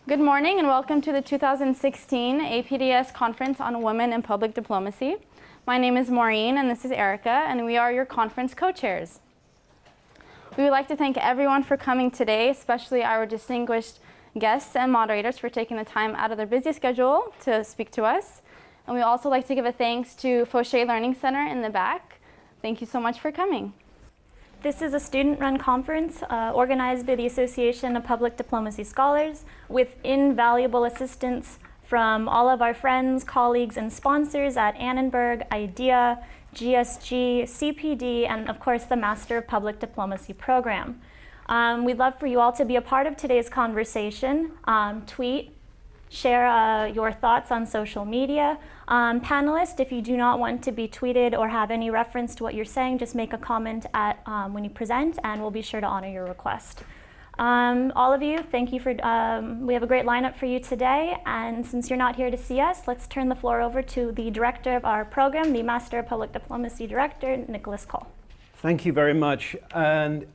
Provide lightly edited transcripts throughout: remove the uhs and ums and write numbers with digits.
Good morning and welcome to the 2016 APDS Conference on Women in Public Diplomacy. My name is Maureen and this is Erica, and we are your conference co-chairs. We would like to thank everyone for coming today, especially our distinguished guests and moderators for taking the time out of their busy schedule to speak to us. And we also like to give a thanks to Fauché Learning Center in the back. Thank you so much for coming. This is a student-run conference organized by the Association of Public Diplomacy Scholars with invaluable assistance from all of our friends, colleagues, and sponsors at Annenberg, IDEA, GSG, CPD, and of course the Master of Public Diplomacy program. We'd love for you all to be a part of today's conversation. Tweet, share your thoughts on social media. Panelists, if you do not want to be tweeted or have any reference to what you're saying, just make a comment when you present and we'll be sure to honor your request. All of you, thank you for, we have a great lineup for you today, and since you're not here to see us, let's turn the floor over to the director of our program, the Master of Public Diplomacy Director, Nicholas Cole. Thank you very much, and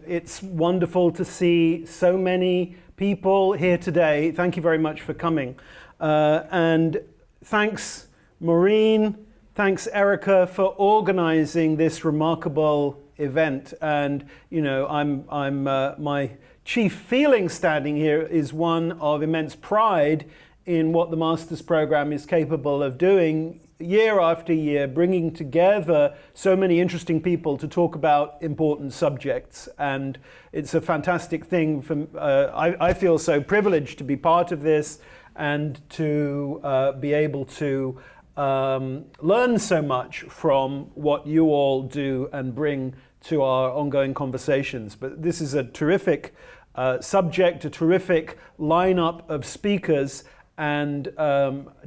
it's wonderful to see so many people here today. Thank you very much for coming. And thanks, Maureen, thanks, Erica, for organizing this remarkable event. And, you know, my chief feeling standing here is one of immense pride in what the master's program is capable of doing year after year, bringing together so many interesting people to talk about important subjects. And it's a fantastic thing. I feel so privileged to be part of this and to be able to learn so much from what you all do and bring to our ongoing conversations. But this is a terrific subject, a terrific lineup of speakers, and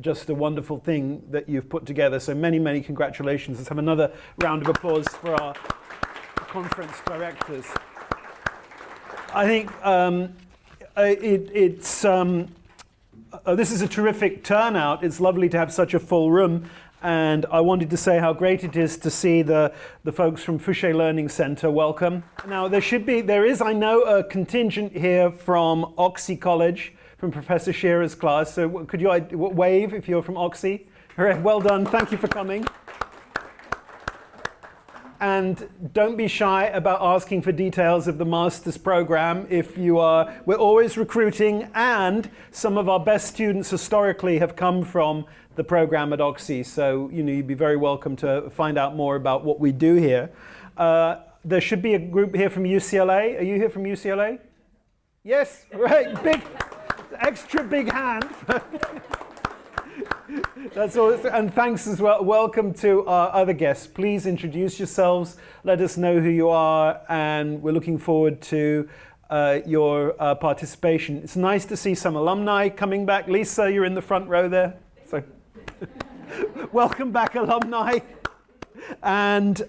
just a wonderful thing that you've put together. So many, many congratulations. Let's have another round of applause for our conference directors. I think this is a terrific turnout. It's lovely to have such a full room. And I wanted to say how great it is to see the folks from Fauché Learning Center. Welcome. Now there is, I know, a contingent here from Oxy College, from Professor Shearer's class. So could you wave if you're from Oxy? All right, well done, thank you for coming. And don't be shy about asking for details of the master's program if you are. We're always recruiting, and some of our best students historically have come from the program at Oxy. So, you know, you'd be very welcome to find out more about what we do here. There should be a group here from UCLA. Are you here from UCLA? Yes, right, big, extra big hand. That's all, and thanks as well. Welcome to our other guests. Please introduce yourselves, let us know who you are, and we're looking forward to your participation. It's nice to see some alumni coming back. Lisa, you're in the front row there. So welcome back, alumni. And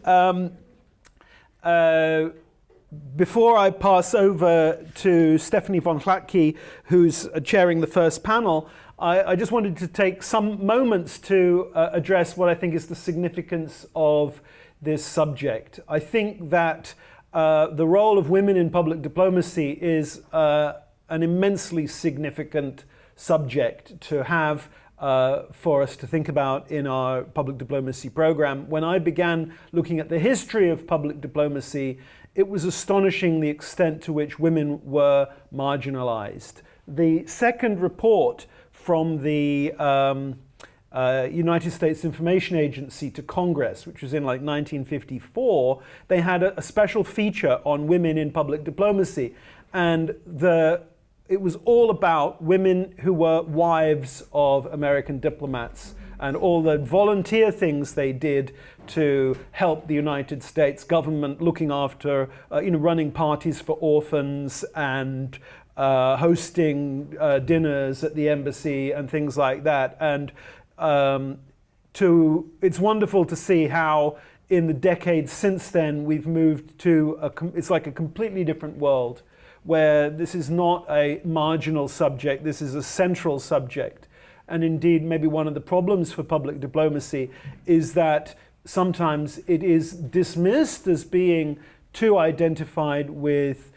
before I pass over to Stephanie von Hlatke, who's chairing the first panel, I just wanted to take some moments to address what I think is the significance of this subject. I think that the role of women in public diplomacy is an immensely significant subject to have for us to think about in our public diplomacy program. When I began looking at the history of public diplomacy, it was astonishing the extent to which women were marginalized. The second report from the United States Information Agency to Congress, which was in like 1954, they had a special feature on women in public diplomacy. And it was all about women who were wives of American diplomats and all the volunteer things they did to help the United States government looking after, running parties for orphans and hosting dinners at the embassy and things like that. And it's wonderful to see how in the decades since then we've moved to it's like a completely different world, where this is not a marginal subject, this is a central subject. And indeed, maybe one of the problems for public diplomacy is that sometimes it is dismissed as being too identified with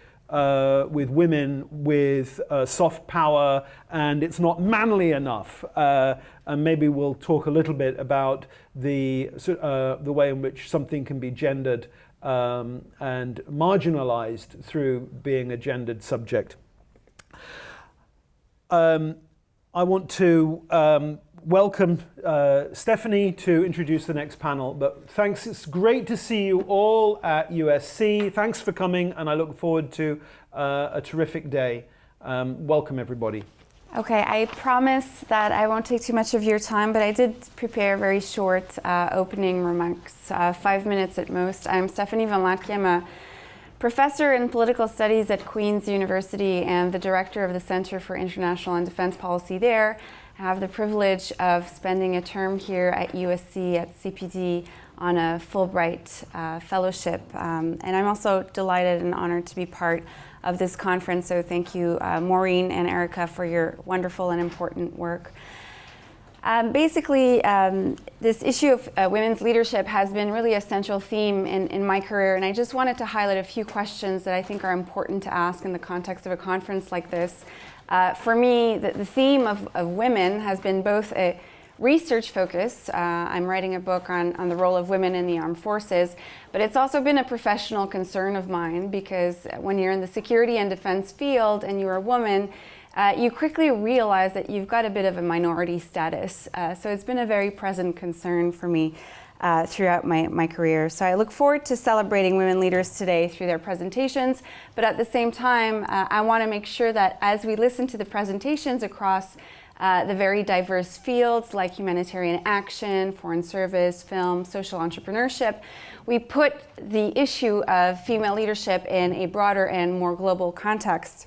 with women with soft power, and it's not manly enough. And maybe we'll talk a little bit about the way in which something can be gendered and marginalized through being a gendered subject. I want to welcome Stephanie to introduce the next panel. But thanks, it's great to see you all at USC. Thanks for coming, and I look forward to a terrific day. Welcome, everybody. Okay, I promise that I won't take too much of your time, but I did prepare very short opening remarks, 5 minutes at most. I'm Stephanie Van Latke. I'm a professor in political studies at Queen's University and the director of the Center for International and Defense Policy there. I have the privilege of spending a term here at USC at CPD on a Fulbright fellowship. And I'm also delighted and honored to be part of this conference. So thank you, Maureen and Erica, for your wonderful and important work. Basically, this issue of women's leadership has been really a central theme in my career, and I just wanted to highlight a few questions that I think are important to ask in the context of a conference like this. For me, the theme of women has been both a research focus. I'm writing a book on the role of women in the armed forces, but it's also been a professional concern of mine, because when you're in the security and defense field and you're a woman, you quickly realize that you've got a bit of a minority status. So it's been a very present concern for me throughout my career. So I look forward to celebrating women leaders today through their presentations, but at the same time, I want to make sure that as we listen to the presentations across the very diverse fields like humanitarian action, foreign service, film, social entrepreneurship, we put the issue of female leadership in a broader and more global context.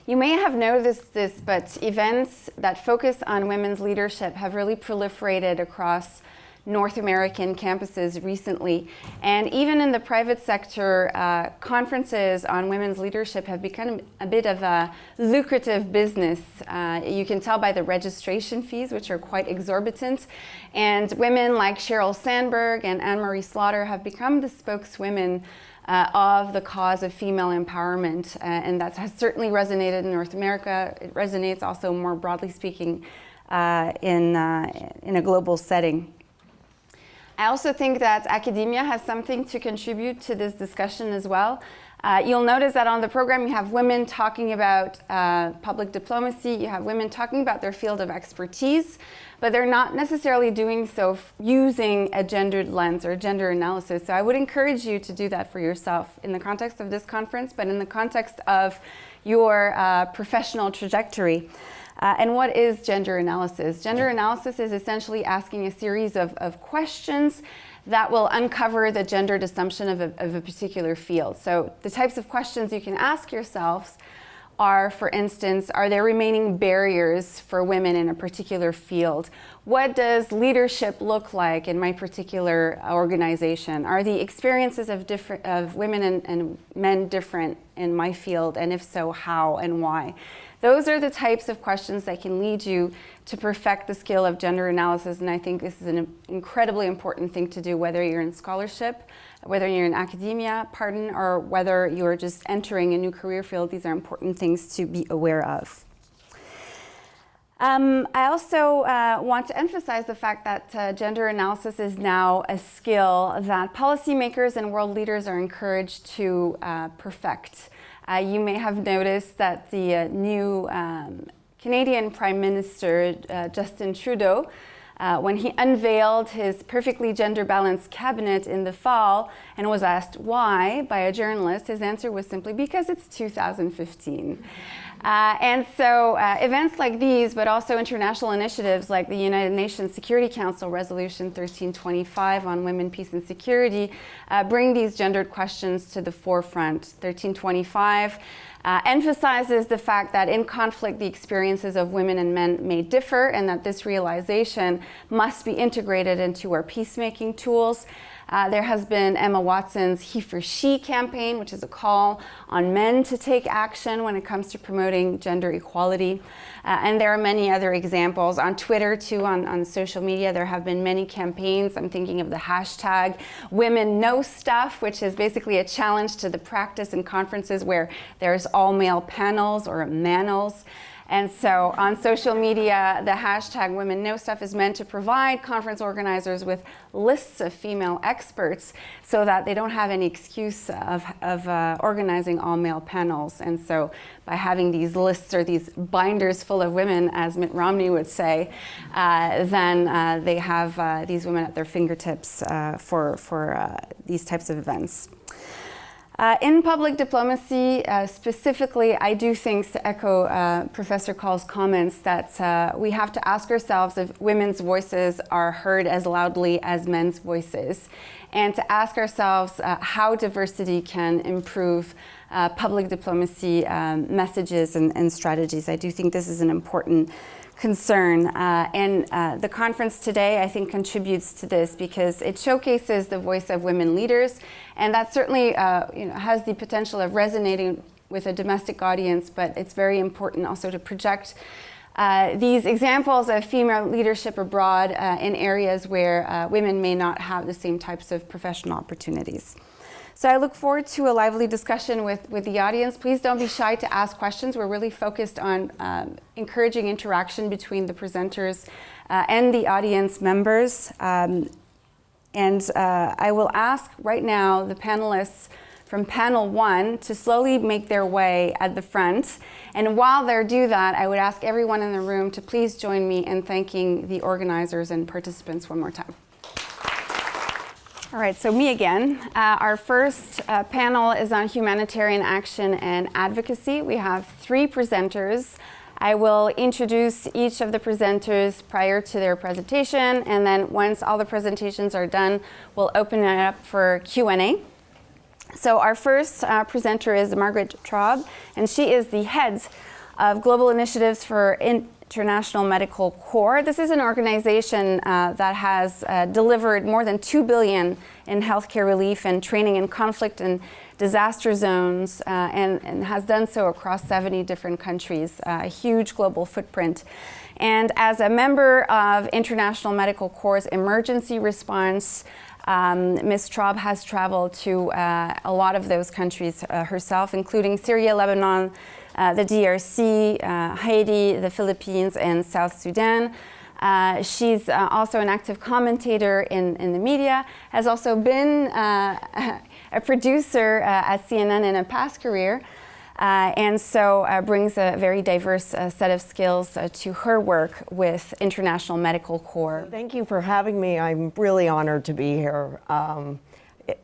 You may have noticed this, but events that focus on women's leadership have really proliferated across North American campuses recently. And even in the private sector, conferences on women's leadership have become a bit of a lucrative business. You can tell by the registration fees, which are quite exorbitant. And women like Sheryl Sandberg and Anne-Marie Slaughter have become the spokeswomen of the cause of female empowerment, and that has certainly resonated in North America. It resonates also, more broadly speaking, in a global setting. I also think that academia has something to contribute to this discussion as well. You'll notice that on the program you have women talking about public diplomacy, you have women talking about their field of expertise, but they're not necessarily doing so using a gendered lens or gender analysis. So I would encourage you to do that for yourself in the context of this conference, but in the context of your professional trajectory. And what is gender analysis? Gender analysis is essentially asking a series of questions that will uncover the gendered assumption of a particular field. So the types of questions you can ask yourselves are, for instance, are there remaining barriers for women in a particular field? What does leadership look like in my particular organization? Are the experiences of women and men different in my field? And if so, how and why? Those are the types of questions that can lead you to perfect the skill of gender analysis, and I think this is an incredibly important thing to do, whether you're in scholarship, whether you're in academia, or whether you're just entering a new career field. These are important things to be aware of. I also want to emphasize the fact that gender analysis is now a skill that policymakers and world leaders are encouraged to perfect. You may have noticed that the new Canadian Prime Minister, Justin Trudeau, when he unveiled his perfectly gender-balanced cabinet in the fall and was asked why by a journalist, his answer was simply because it's 2015. And so events like these, but also international initiatives like the United Nations Security Council Resolution 1325 on women, peace, and security bring these gendered questions to the forefront. 1325 emphasizes the fact that in conflict, the experiences of women and men may differ, and that this realization must be integrated into our peacemaking tools. There has been Emma Watson's He for She campaign, which is a call on men to take action when it comes to promoting gender equality. And there are many other examples. On Twitter, too, on social media, there have been many campaigns. I'm thinking of the hashtag Women Know Stuff, which is basically a challenge to the practice in conferences where there's all-male panels or manels. And so on social media, the hashtag Women Know Stuff is meant to provide conference organizers with lists of female experts so that they don't have any excuse of organizing all-male panels. And so by having these lists or these binders full of women, as Mitt Romney would say, then they have these women at their fingertips for these types of events. In public diplomacy, specifically, I do think, to echo Professor Call's comments, that we have to ask ourselves if women's voices are heard as loudly as men's voices, and to ask ourselves how diversity can improve public diplomacy messages and strategies. I do think this is an important concern, and the conference today, I think, contributes to this because it showcases the voice of women leaders, and that certainly has the potential of resonating with a domestic audience, but it's very important also to project these examples of female leadership abroad in areas where women may not have the same types of professional opportunities. So I look forward to a lively discussion with the audience. Please don't be shy to ask questions. We're really focused on encouraging interaction between the presenters and the audience members. And I will ask right now the panelists from panel 1 to slowly make their way at the front. And while they do that, I would ask everyone in the room to please join me in thanking the organizers and participants one more time. All right, so me again. Our first panel is on humanitarian action and advocacy. We have 3 presenters. I will introduce each of the presenters prior to their presentation, and then once all the presentations are done, we'll open it up for Q&A. So our first presenter is Margaret Traub, and she is the head of Global Initiatives for International Medical Corps. This is an organization that has delivered more than $2 billion in healthcare relief and training in conflict and disaster zones, and has done so across 70 different countries, a huge global footprint. And as a member of International Medical Corps' emergency response, Ms. Traub has traveled to a lot of those countries herself, including Syria, Lebanon, the DRC, Haiti, the Philippines, and South Sudan. She's also an active commentator in the media, has also been a producer at CNN in a past career, and so brings a very diverse set of skills to her work with International Medical Corps. Thank you for having me. I'm really honored to be here.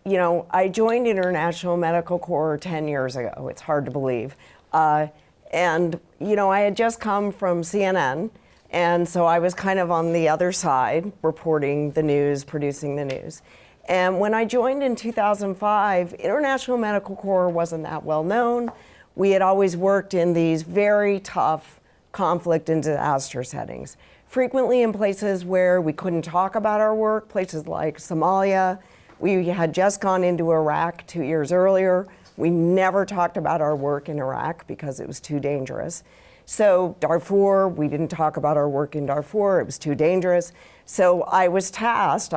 You know, I joined International Medical Corps 10 years ago. It's hard to believe. And, you know, I had just come from CNN, and so I was kind of on the other side, reporting the news, producing the news. And when I joined in 2005, International Medical Corps wasn't that well known. We had always worked in these very tough conflict and disaster settings, frequently in places where we couldn't talk about our work, places like Somalia. We had just gone into Iraq 2 years earlier. We never talked about our work in Iraq because it was too dangerous. So Darfur, we didn't talk about our work in Darfur, it was too dangerous. So I was tasked,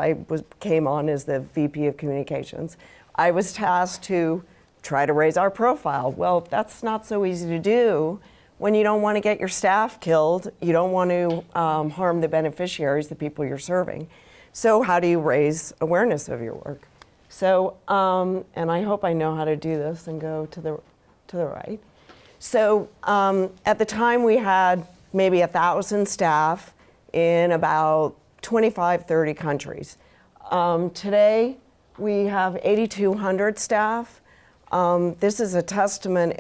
came on as the VP of Communications. I was tasked to try to raise our profile. Well, that's not so easy to do when you don't want to get your staff killed, you don't want to harm the beneficiaries, the people you're serving. So how do you raise awareness of your work? So, and I hope I know how to do this and go to the right. So at the time we had maybe 1,000 staff in about 25, 30 countries. Today we have 8,200 staff. This is a testament,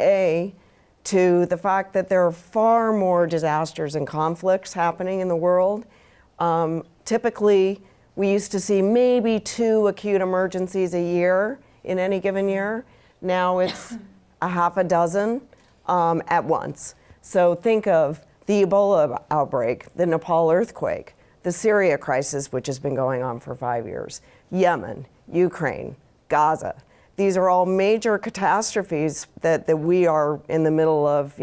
to the fact that there are far more disasters and conflicts happening in the world. Typically, we used to see maybe 2 acute emergencies a year in any given year. Now it's a half a dozen at once. So think of the Ebola outbreak, the Nepal earthquake, the Syria crisis, which has been going on for 5 years, Yemen, Ukraine, Gaza. These are all major catastrophes that we are in the middle of,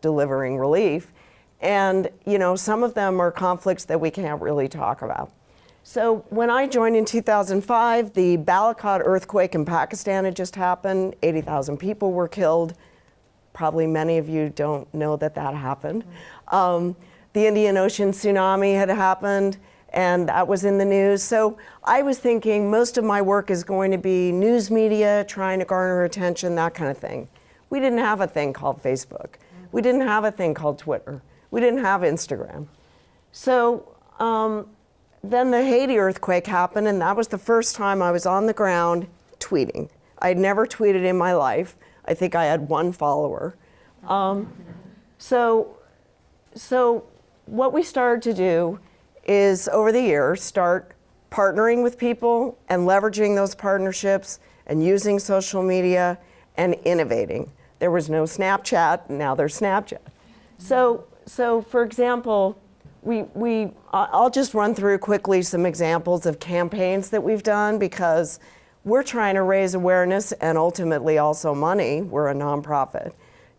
delivering relief. And, some of them are conflicts that we can't really talk about. So when I joined in 2005, the Balakot earthquake in Pakistan had just happened. 80,000 people were killed. Probably many of you don't know that happened. The Indian Ocean tsunami had happened, and that was in the news. So I was thinking most of my work is going to be news media, trying to garner attention, that kind of thing. We didn't have a thing called Facebook. We didn't have a thing called Twitter. We didn't have Instagram. So then the Haiti earthquake happened, and that was the first time I was on the ground tweeting. I had never tweeted in my life. I think I had one follower. So what we started to do is, over the years, start partnering with people and leveraging those partnerships and using social media and innovating. There was no Snapchat, now there's Snapchat. So for example, I'll just run through quickly some examples of campaigns that we've done, because we're trying to raise awareness and ultimately also money, we're a nonprofit,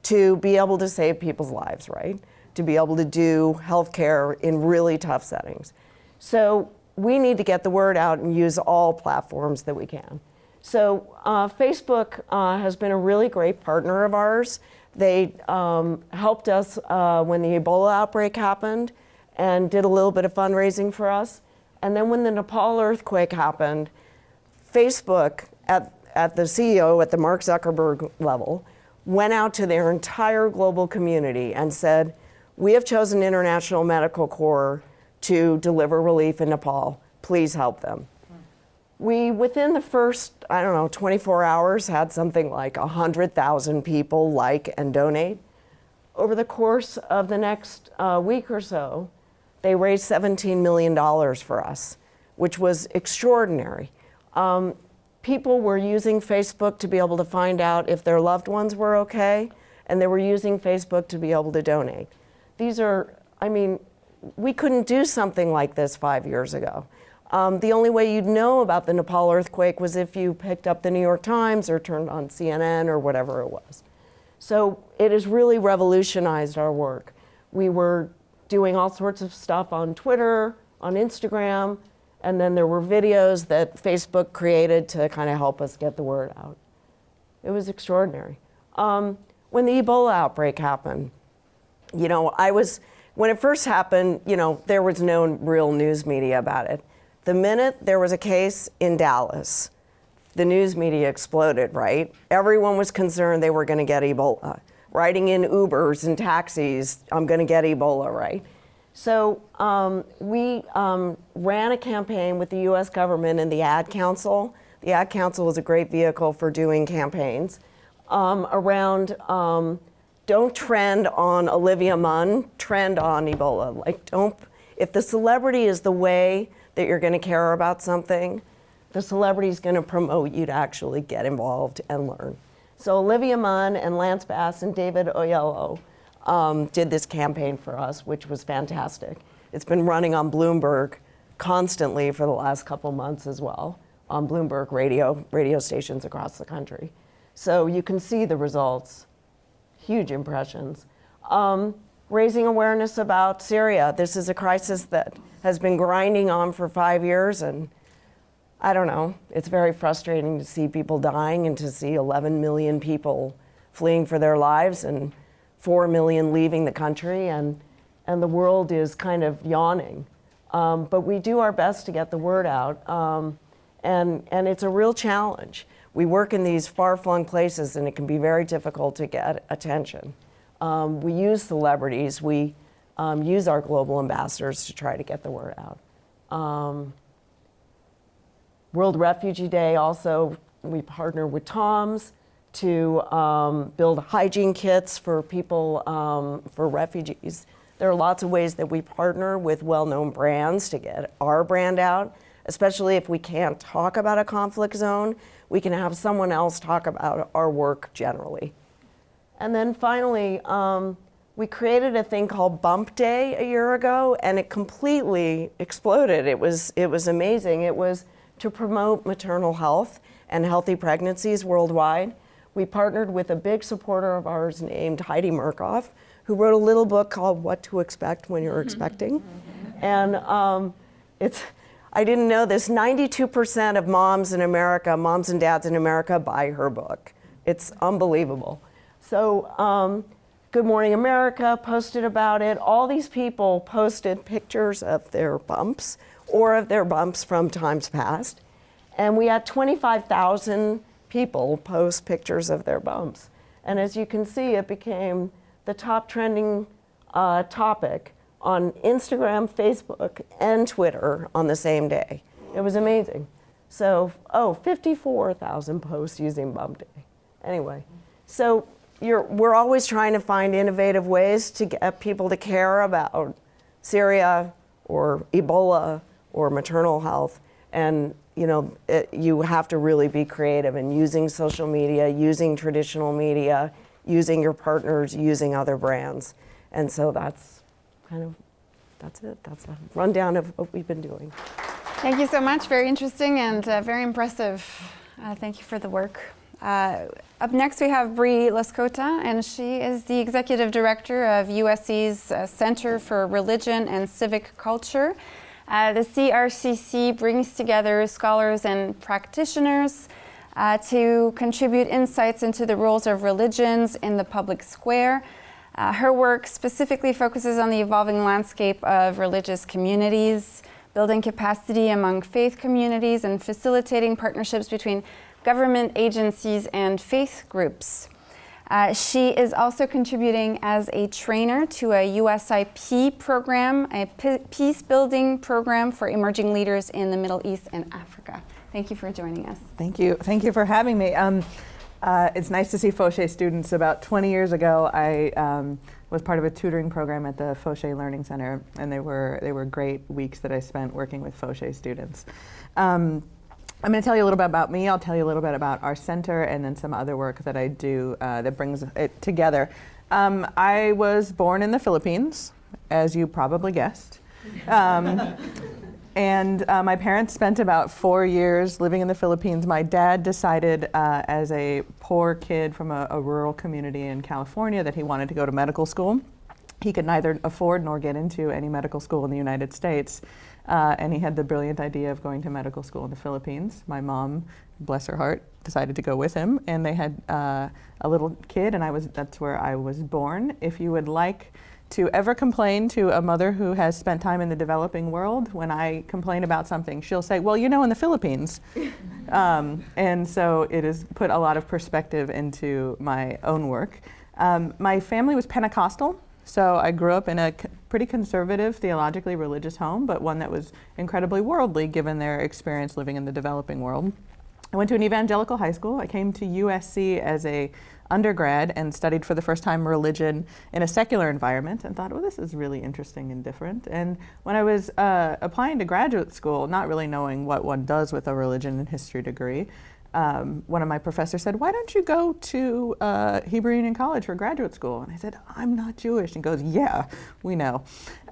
to be able to save people's lives, right? To be able to do healthcare in really tough settings. So we need to get the word out and use all platforms that we can. So Facebook has been a really great partner of ours. They helped us when the Ebola outbreak happened and did a little bit of fundraising for us. And then when the Nepal earthquake happened, Facebook, at the CEO, at the Mark Zuckerberg level, went out to their entire global community and said, we have chosen International Medical Corps to deliver relief in Nepal. Please help them. We, within the first, 24 hours, had something like 100,000 people like and donate. Over the course of the next week or so, they raised $17 million for us, which was extraordinary. People were using Facebook to be able to find out if their loved ones were okay, and they were using Facebook to be able to donate. These are, we couldn't do something like this 5 years ago. The only way you'd know about the Nepal earthquake was if you picked up the New York Times or turned on CNN or whatever it was. So it has really revolutionized our work. We were doing all sorts of stuff on Twitter, on Instagram, and then there were videos that Facebook created to kind of help us get the word out. It was extraordinary. When the Ebola outbreak happened, when it first happened, there was no real news media about it. The minute there was a case in Dallas, the news media exploded, right? Everyone was concerned they were going to get Ebola. Riding in Ubers and taxis, I'm going to get Ebola, right? So we ran a campaign with the US government and the Ad Council. The Ad Council is a great vehicle for doing campaigns around don't trend on Olivia Munn, trend on Ebola. If the celebrity is the way that you're going to care about something, the celebrity is going to promote you to actually get involved and learn. So Olivia Munn and Lance Bass and David Oyelowo did this campaign for us, which was fantastic. It's been running on Bloomberg constantly for the last couple months as well, on Bloomberg radio stations across the country. So you can see the results, huge impressions. Raising awareness about Syria. This is a crisis that has been grinding on for 5 years, and I don't know, it's very frustrating to see people dying and to see 11 million people fleeing for their lives and 4 million leaving the country, and the world is kind of yawning. But we do our best to get the word out, and it's a real challenge. We work in these far-flung places, and it can be very difficult to get attention. We use celebrities, we use our global ambassadors to try to get the word out. World Refugee Day also, we partner with TOMS to build hygiene kits for people, for refugees. There are lots of ways that we partner with well-known brands to get our brand out, especially if we can't talk about a conflict zone, we can have someone else talk about our work generally. And then finally, we created a thing called Bump Day a year ago, and it completely exploded. It was amazing. It was to promote maternal health and healthy pregnancies worldwide. We partnered with a big supporter of ours named Heidi Murkoff, who wrote a little book called What to Expect When You're Expecting. And I didn't know this, 92% of moms in America, moms and dads in America, buy her book. It's unbelievable. So Good Morning America posted about it. All these people posted pictures of their bumps or of their bumps from times past. And we had 25,000 people post pictures of their bumps. And as you can see, it became the top trending topic on Instagram, Facebook, and Twitter on the same day. It was amazing. So, 54,000 posts using Bump Day. Anyway, so we're always trying to find innovative ways to get people to care about Syria or Ebola or maternal health. And you have to really be creative in using social media, using traditional media, using your partners, using other brands. And so that's it. That's a rundown of what we've been doing. Thank you so much. Very interesting and very impressive. Thank you for the work. Up next, we have Bree Lascota, and she is the Executive Director of USC's Center for Religion and Civic Culture. The CRCC brings together scholars and practitioners to contribute insights into the roles of religions in the public square. Her work specifically focuses on the evolving landscape of religious communities, building capacity among faith communities, and facilitating partnerships between government agencies and faith groups. She is also contributing as a trainer to a USIP program, a peace-building program for emerging leaders in the Middle East and Africa. Thank you for joining us. Thank you. Thank you for having me. It's nice to see Fauché students. About 20 years ago, I was part of a tutoring program at the Fauché Learning Center, and they were great weeks that I spent working with Fauché students. I'm going to tell you a little bit about me. I'll tell you a little bit about our center and then some other work that I do that brings it together. I was born in the Philippines, as you probably guessed. And my parents spent about 4 years living in the Philippines. My dad decided as a poor kid from a rural community in California that he wanted to go to medical school. He could neither afford nor get into any medical school in the United States. And he had the brilliant idea of going to medical school in the Philippines. My mom, bless her heart, decided to go with him. And they had a little kid, and that's where I was born. If you would like to ever complain to a mother who has spent time in the developing world, when I complain about something, she'll say, well, in the Philippines. And so it has put a lot of perspective into my own work. My family was Pentecostal. So I grew up in a pretty conservative, theologically religious home, but one that was incredibly worldly given their experience living in the developing world. I went to an evangelical high school. I came to USC as a undergrad and studied for the first time religion in a secular environment and thought, oh, this is really interesting and different. And when I was applying to graduate school, not really knowing what one does with a religion and history degree, one of my professors said, why don't you go to Hebrew Union College for graduate school? And I said, I'm not Jewish. And he goes, yeah, we know.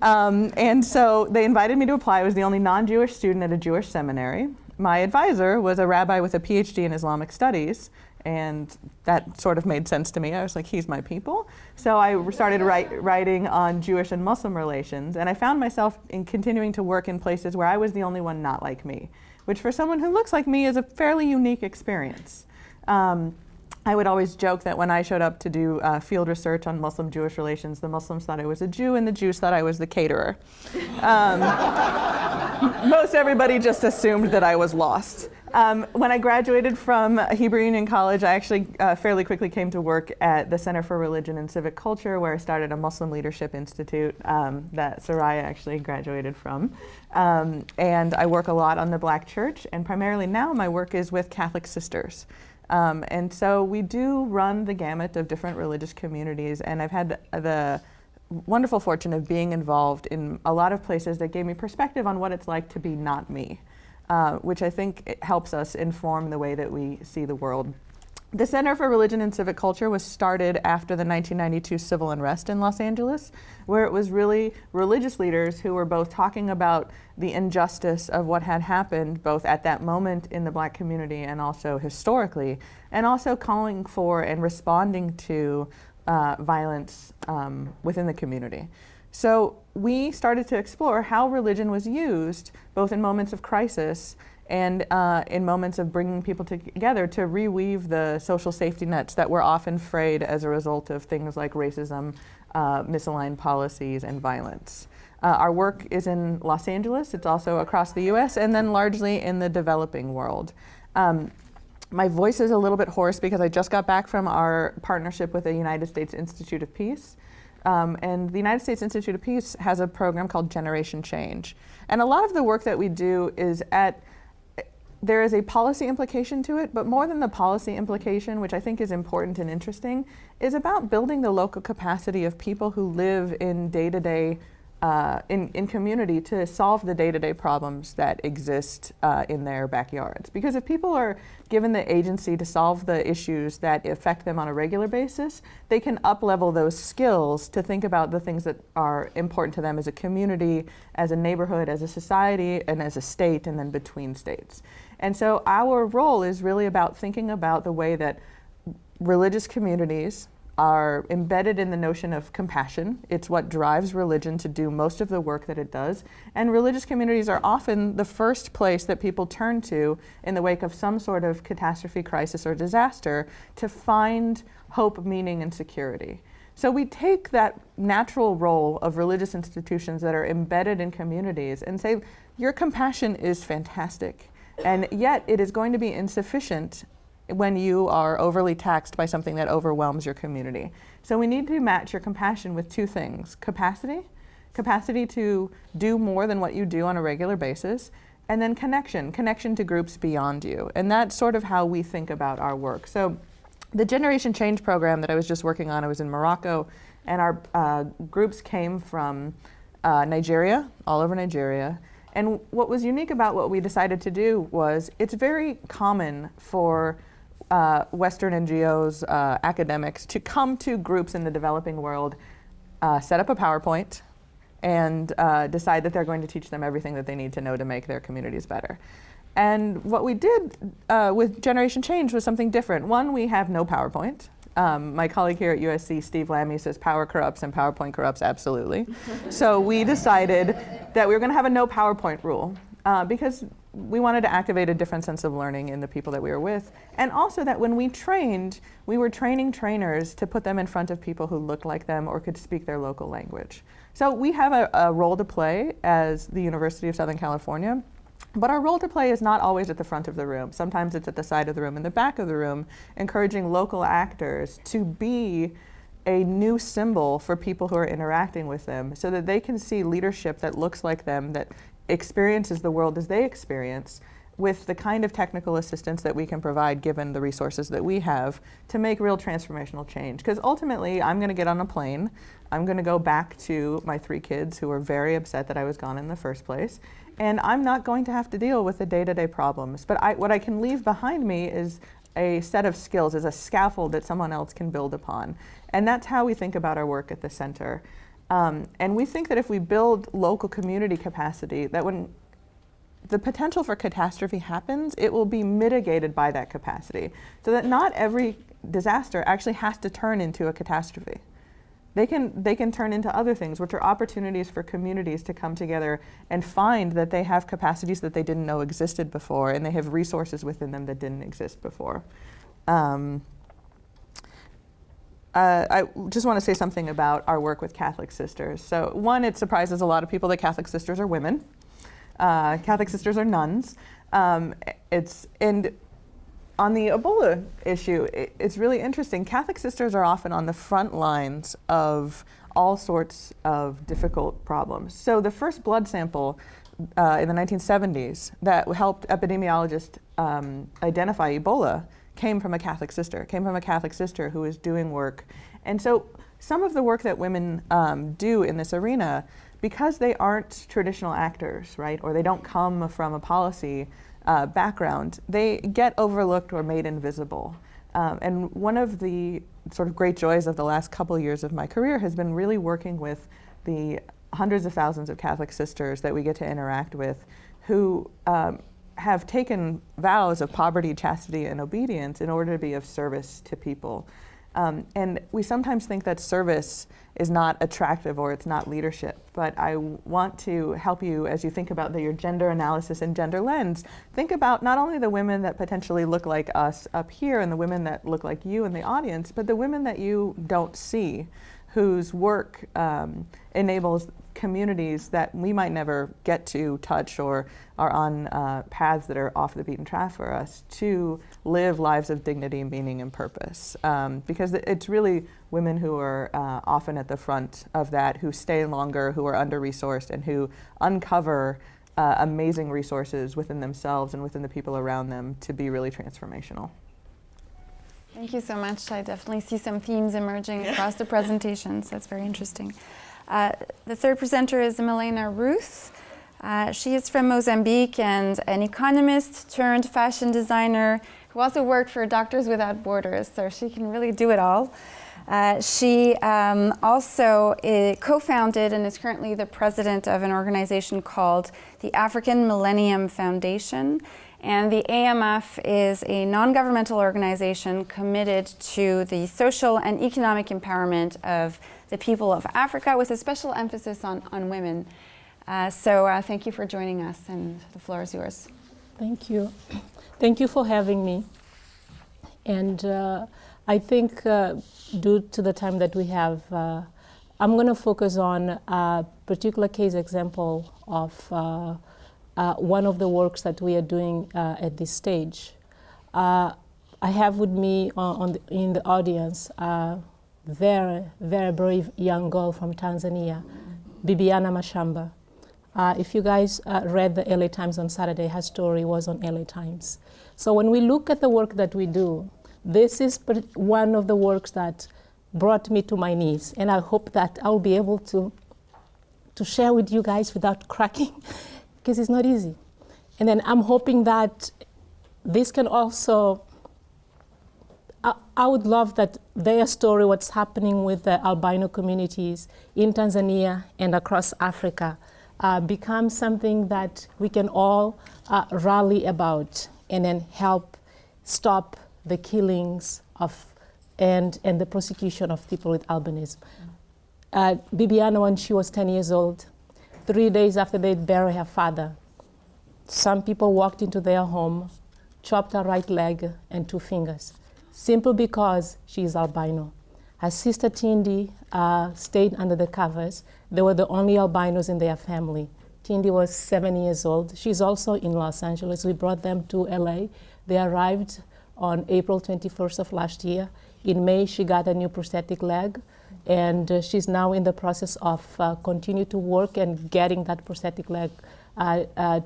And so they invited me to apply. I was the only non-Jewish student at a Jewish seminary. My advisor was a rabbi with a PhD in Islamic studies, and that sort of made sense to me. I was like, he's my people. So I started writing on Jewish and Muslim relations, and I found myself in continuing to work in places where I was the only one not like me, which for someone who looks like me is a fairly unique experience. I would always joke that when I showed up to do field research on Muslim-Jewish relations, the Muslims thought I was a Jew and the Jews thought I was the caterer. Most everybody just assumed that I was lost. When I graduated from Hebrew Union College, I actually fairly quickly came to work at the Center for Religion and Civic Culture, where I started a Muslim Leadership Institute that Soraya actually graduated from. And I work a lot on the Black church, and primarily now my work is with Catholic sisters. And so we do run the gamut of different religious communities, and I've had the wonderful fortune of being involved in a lot of places that gave me perspective on what it's like to be not me, which I think it helps us inform the way that we see the world. The Center for Religion and Civic Culture was started after the 1992 civil unrest in Los Angeles, where it was really religious leaders who were both talking about the injustice of what had happened, both at that moment in the Black community and also historically, and also calling for and responding to violence within the community. So we started to explore how religion was used, both in moments of crisis and in moments of bringing people together to reweave the social safety nets that were often frayed as a result of things like racism, misaligned policies, and violence. Our work is in Los Angeles. It's also across the US, and then largely in the developing world. My voice is a little bit hoarse because I just got back from our partnership with the United States Institute of Peace. And the United States Institute of Peace has a program called Generation Change. And a lot of the work that we do is there is a policy implication to it, but more than the policy implication, which I think is important and interesting, is about building the local capacity of people who live in day-to-day, in community to solve the day-to-day problems that exist in their backyards. Because if people are given the agency to solve the issues that affect them on a regular basis, they can up-level those skills to think about the things that are important to them as a community, as a neighborhood, as a society, and as a state, and then between states. And so our role is really about thinking about the way that religious communities are embedded in the notion of compassion. It's what drives religion to do most of the work that it does. And religious communities are often the first place that people turn to in the wake of some sort of catastrophe, crisis, or disaster to find hope, meaning, and security. So we take that natural role of religious institutions that are embedded in communities and say, your compassion is fantastic. And yet it is going to be insufficient when you are overly taxed by something that overwhelms your community. So we need to match your compassion with two things: capacity to do more than what you do on a regular basis, and then connection to groups beyond you. And that's sort of how we think about our work. So the Generation Change program that I was just working on, I was in Morocco, and our groups came from Nigeria, all over Nigeria. And what was unique about what we decided to do was it's very common for Western NGOs, academics, to come to groups in the developing world, set up a PowerPoint, and decide that they're going to teach them everything that they need to know to make their communities better. And what we did with Generation Change was something different. One, we have no PowerPoint. My colleague here at USC, Steve Lammy, says power corrupts and PowerPoint corrupts absolutely. So we decided that we were going to have a no PowerPoint rule because we wanted to activate a different sense of learning in the people that we were with. And also that when we trained, we were training trainers to put them in front of people who looked like them or could speak their local language. So we have a role to play as the University of Southern California. But our role to play is not always at the front of the room. Sometimes it's at the side of the room, in the back of the room, encouraging local actors to be a new symbol for people who are interacting with them so that they can see leadership that looks like them, that experiences the world as they experience, with the kind of technical assistance that we can provide given the resources that we have to make real transformational change. Because ultimately, I'm going to get on a plane, I'm going to go back to my 3 kids who were very upset that I was gone in the first place, and I'm not going to have to deal with the day-to-day problems. But what I can leave behind me is a set of skills, is a scaffold that someone else can build upon. And that's how we think about our work at the center. And we think that if we build local community capacity, that when the potential for catastrophe happens, it will be mitigated by that capacity. So that not every disaster actually has to turn into a catastrophe. They can turn into other things, which are opportunities for communities to come together and find that they have capacities that they didn't know existed before, and they have resources within them that didn't exist before. I just want to say something about our work with Catholic sisters. So one, it surprises a lot of people that Catholic sisters are women. Catholic sisters are nuns. And on the Ebola issue, it's really interesting. Catholic sisters are often on the front lines of all sorts of difficult problems. So the first blood sample in the 1970s that helped epidemiologists identify Ebola came from a Catholic sister, who was doing work. And so some of the work that women do in this arena, because they aren't traditional actors, right, or they don't come from a policy background, they get overlooked or made invisible. And one of the sort of great joys of the last couple years of my career has been really working with the hundreds of thousands of Catholic sisters that we get to interact with who have taken vows of poverty, chastity, and obedience in order to be of service to people. And we sometimes think that service is not attractive or it's not leadership, but I want to help you as you think about your gender analysis and gender lens. Think about not only the women that potentially look like us up here and the women that look like you in the audience, but the women that you don't see, whose work enables communities that we might never get to touch or are on paths that are off the beaten path for us to live lives of dignity, meaning, and purpose. Because it's really women who are often at the front of that, who stay longer, who are under-resourced, and who uncover amazing resources within themselves and within the people around them to be really transformational. Thank you so much. I definitely see some themes emerging across the presentations. That's very interesting. The third presenter is Milena Ruth. She is from Mozambique and an economist turned fashion designer who also worked for Doctors Without Borders, so she can really do it all. She also co-founded and is currently the president of an organization called the African Millennium Foundation. And the AMF is a non-governmental organization committed to the social and economic empowerment of the people of Africa, with a special emphasis on women. So thank you for joining us, and the floor is yours. Thank you. Thank you for having me. And I think due to the time that we have, I'm going to focus on a particular case example of one of the works that we are doing at this stage. I have with me in the audience a very, very brave young girl from Tanzania, Bibiana Mashamba. If you guys read the LA Times on Saturday, her story was on LA Times. So when we look at the work that we do, this is one of the works that brought me to my knees, and I hope that I'll be able to share with you guys without cracking, because it's not easy. And then I'm hoping that this can also, I would love that their story, what's happening with the albino communities in Tanzania and across Africa, becomes something that we can all rally about and then help stop the killings of and the prosecution of people with albinism. Bibiana, when she was 10 years old, 3 days after they buried her father, some people walked into their home, chopped her right leg and 2 fingers, simply because she is albino. Her sister Tindi stayed under the covers. They were the only albinos in their family. Tindi was 7 years old. She's also in Los Angeles. We brought them to LA. They arrived on April 21st of last year. In May, she got a new prosthetic leg, and she's now in the process of continue to work and getting that prosthetic leg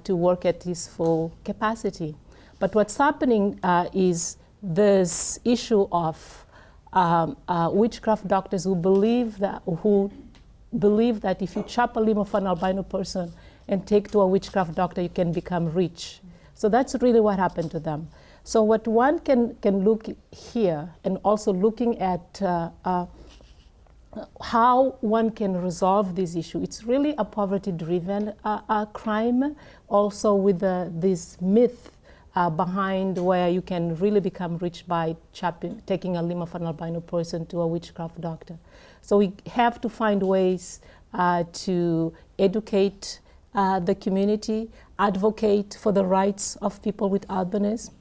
to work at its full capacity. But what's happening is this issue of witchcraft doctors who believe that if you chop a limb of an albino person and take to a witchcraft doctor, you can become rich. So that's really what happened to them. So what one can look here, and also looking at how one can resolve this issue, it's really a poverty-driven crime, also with this myth behind where you can really become rich by taking a limb of an albino person to a witchcraft doctor. So we have to find ways to educate the community, advocate for the rights of people with albinism.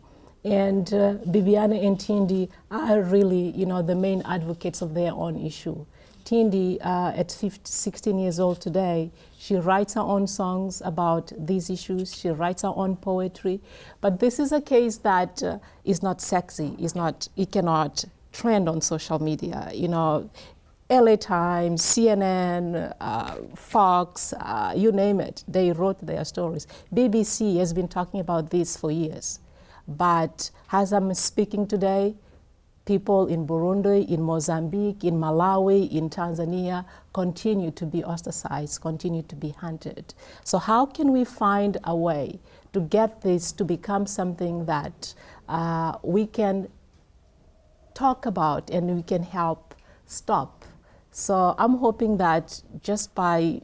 And Bibiana and Tindi are really, the main advocates of their own issue. Tindi, at 16 years old today, she writes her own songs about these issues. She writes her own poetry. But this is a case that is not sexy. It cannot trend on social media. LA Times, CNN, Fox, you name it, they wrote their stories. BBC has been talking about this for years. But as I'm speaking today, people in Burundi, in Mozambique, in Malawi, in Tanzania continue to be ostracized, continue to be hunted. So how can we find a way to get this to become something that we can talk about and we can help stop. So I'm hoping that just by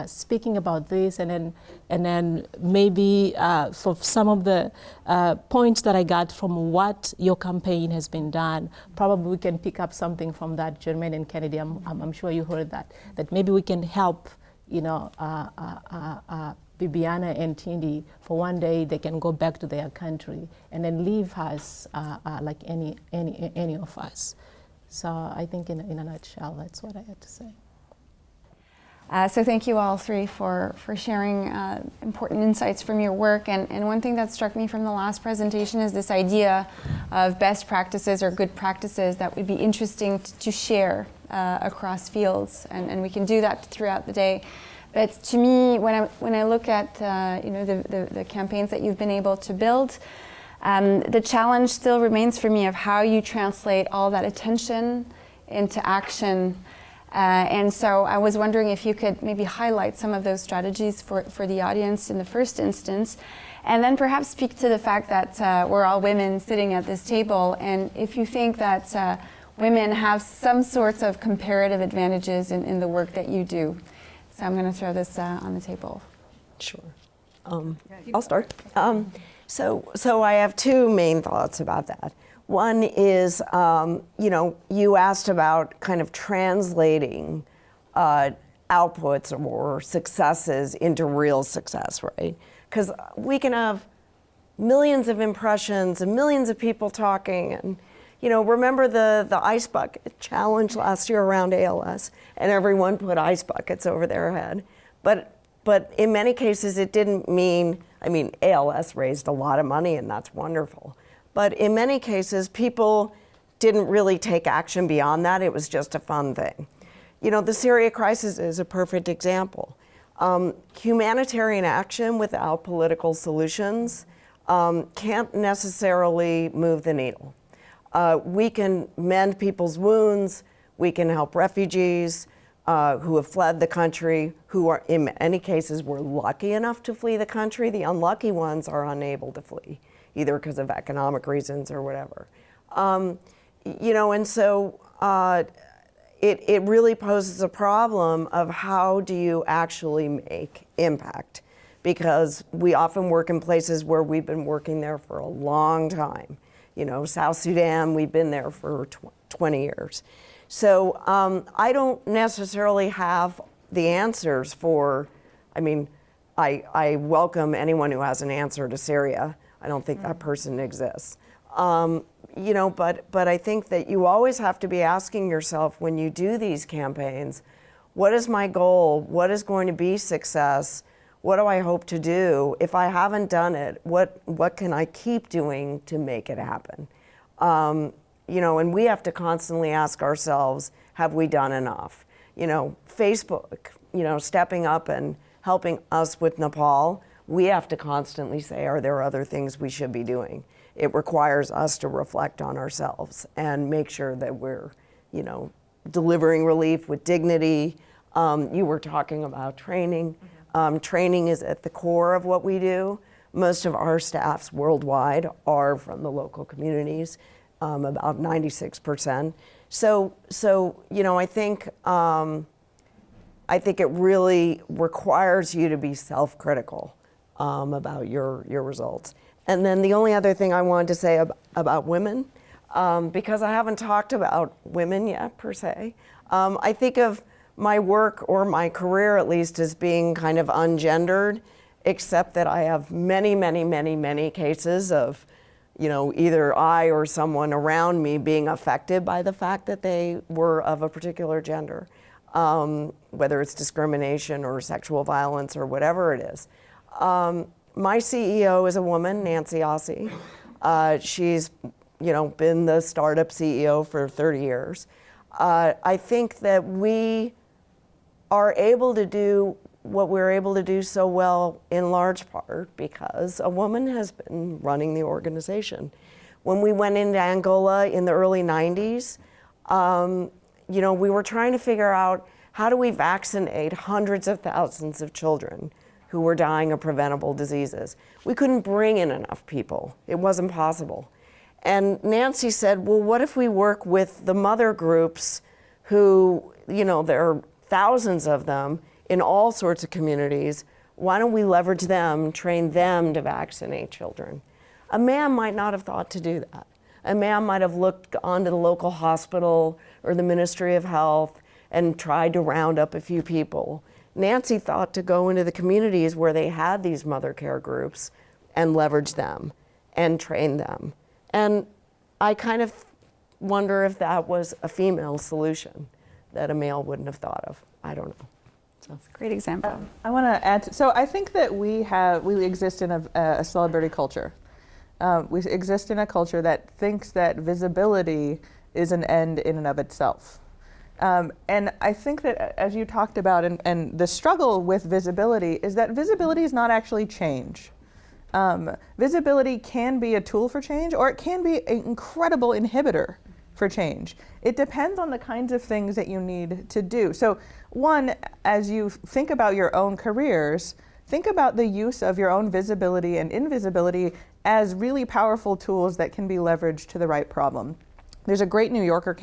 speaking about this, and then maybe for some of the points that I got from what your campaign has been done, probably we can pick up something from that, Jermaine and Kennedy. I'm sure you heard that maybe we can help, Bibiana and Tindi, for one day they can go back to their country and then leave us like any of us. So I think in a nutshell, that's what I had to say. So thank you all three for sharing important insights from your work. And one thing that struck me from the last presentation is this idea of best practices or good practices that would be interesting to share across fields. And we can do that throughout the day. But to me, when I look at the campaigns that you've been able to build, the challenge still remains for me of how you translate all that attention into action. And so I was wondering if you could maybe highlight some of those strategies for the audience in the first instance, and then perhaps speak to the fact that we're all women sitting at this table, and if you think that women have some sorts of comparative advantages in the work that you do. So I'm going to throw this on the table. Sure. I'll start. So I have two main thoughts about that. One is, you asked about kind of translating outputs or successes into real success, right? Because we can have millions of impressions and millions of people talking, and remember the ice bucket challenge last year around ALS, and everyone put ice buckets over their head. But in many cases it didn't mean, ALS raised a lot of money and that's wonderful. But in many cases people didn't really take action beyond that. It was just a fun thing. The Syria crisis is a perfect example. Humanitarian action without political solutions can't necessarily move the needle. We can mend people's wounds, we can help refugees who have fled the country, who are in many cases were lucky enough to flee the country. The unlucky ones are unable to flee, either because of economic reasons or whatever. And so it really poses a problem of how do you actually make impact? Because we often work in places where we've been working there for a long time. South Sudan, we've been there for 20 years. So I don't necessarily have the answers for, I welcome anyone who has an answer to Syria. I don't think that person exists. But I think that you always have to be asking yourself when you do these campaigns, what is my goal? What is going to be success? What do I hope to do? If I haven't done it, what can I keep doing to make it happen? And we have to constantly ask ourselves, have we done enough? Facebook, stepping up and helping us with Nepal, we have to constantly say, are there other things we should be doing? It requires us to reflect on ourselves and make sure that we're, delivering relief with dignity. You were talking about training. Training is at the core of what we do. Most of our staffs worldwide are from the local communities, about 96%. So I think it really requires you to be self-critical about your results. And then the only other thing I wanted to say about women, because I haven't talked about women yet per se, I think of my work, or my career at least, as being kind of ungendered, except that I have many, many, many, many cases of, either I or someone around me being affected by the fact that they were of a particular gender, whether it's discrimination or sexual violence or whatever it is. My CEO is a woman, Nancy Ossie. She's, been the startup CEO for 30 years. I think that we are able to do what we're able to do so well in large part because a woman has been running the organization. When we went into Angola in the early 90s, we were trying to figure out how do we vaccinate hundreds of thousands of children who were dying of preventable diseases. We couldn't bring in enough people. It wasn't possible. And Nancy said, well, what if we work with the mother groups who, there are thousands of them in all sorts of communities. Why don't we leverage them, train them to vaccinate children? A man might not have thought to do that. A man might have looked onto the local hospital or the Ministry of Health and tried to round up a few people. Nancy thought to go into the communities where they had these mother care groups and leverage them and train them. And I kind of wonder if that was a female solution that a male wouldn't have thought of. I don't know. That's a great example. I want to add, so I think that we exist in a celebrity culture. We exist in a culture that thinks that visibility is an end in and of itself. And I think that, as you talked about, and the struggle with visibility is that visibility is not actually change. Visibility can be a tool for change, or it can be an incredible inhibitor for change. It depends on the kinds of things that you need to do. So one, as you think about your own careers, think about the use of your own visibility and invisibility as really powerful tools that can be leveraged to the right problem. There's a great New Yorker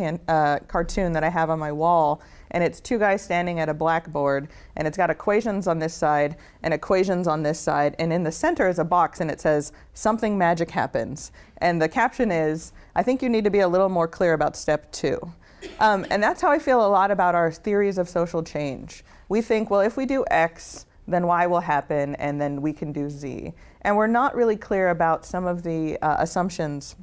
cartoon that I have on my wall, and it's two guys standing at a blackboard, and it's got equations on this side and equations on this side, and in the center is a box, and it says, "Something magic happens." And the caption is, "I think you need to be a little more clear about step 2. And that's how I feel a lot about our theories of social change. We think, well, if we do X, then Y will happen, and then we can do Z. And we're not really clear about some of the assumptions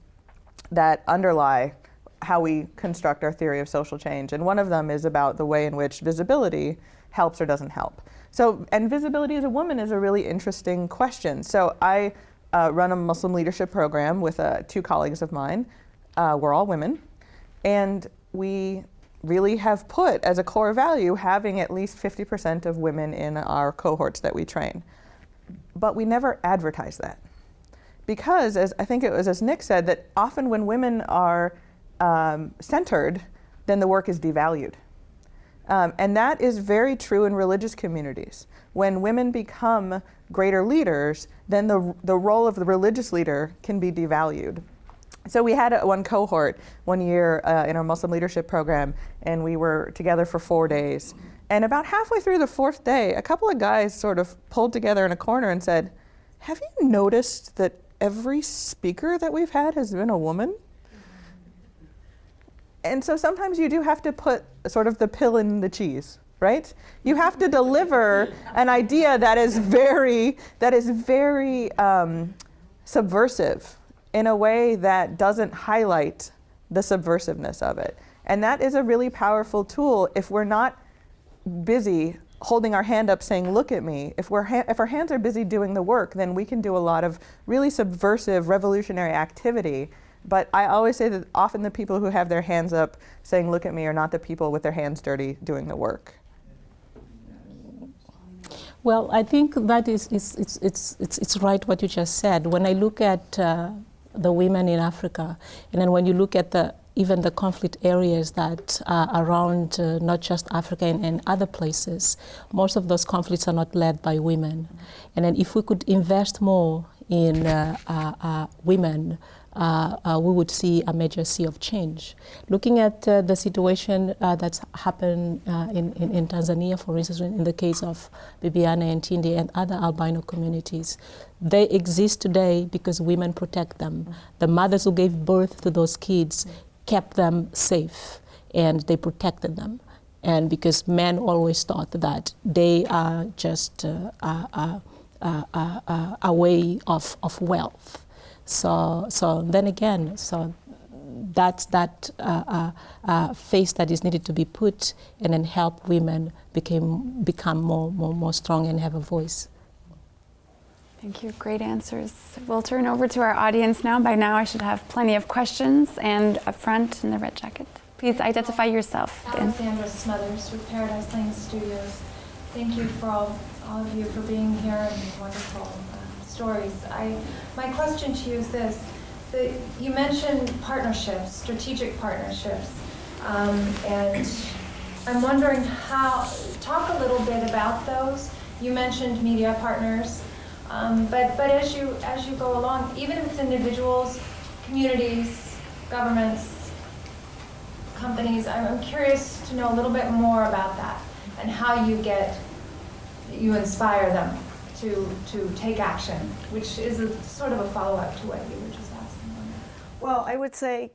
that underlie how we construct our theory of social change. And one of them is about the way in which visibility helps or doesn't help. So, and visibility as a woman is a really interesting question. So I run a Muslim leadership program with 2 colleagues of mine. We're all women. And we really have put as a core value having at least 50% of women in our cohorts that we train. But we never advertise that. Because, as I think it was as Nick said, that often when women are centered, then the work is devalued. And that is very true in religious communities. When women become greater leaders, then the role of the religious leader can be devalued. So we had one cohort one year in our Muslim leadership program, and we were together for 4 days. And about halfway through the 4th day, a couple of guys sort of pulled together in a corner and said, "Have you noticed that every speaker that we've had has been a woman?" And so sometimes you do have to put sort of the pill in the cheese, right? You have to deliver an idea that is very subversive in a way that doesn't highlight the subversiveness of it. And that is a really powerful tool if we're not busy holding our hand up saying, "Look at me." If our hands are busy doing the work, then we can do a lot of really subversive, revolutionary activity. But I always say that often the people who have their hands up saying, "Look at me," are not the people with their hands dirty doing the work. Well, I think that it's right what you just said. When I look at the women in Africa, and then when you look at even the conflict areas that are around not just Africa and other places, most of those conflicts are not led by women. And then if we could invest more in women, we would see a major sea of change. Looking at the situation that's happened in Tanzania, for instance, in the case of Bibiana and Tindi and other albino communities, they exist today because women protect them. The mothers who gave birth to those kids kept them safe and they protected them. And because men always thought that they are just a way of wealth. So then again, so that's that face that is needed to be put, and then help women become more strong and have a voice. Thank you. Great answers. We'll turn over to our audience now. By now, I should have plenty of questions. And up front in the red jacket, please identify yourself. Alexandra Smothers with Paradise Lane Studios. Thank you for all of you for being here and wonderful stories. My question to you is this: you mentioned partnerships, strategic partnerships, and I'm wondering talk a little bit about those. You mentioned media partners, but as you go along, even if it's individuals, communities, governments, companies. I'm curious to know a little bit more about that and how you inspire them to take action, which is a sort of a follow-up to what you were just asking. Well, I would say,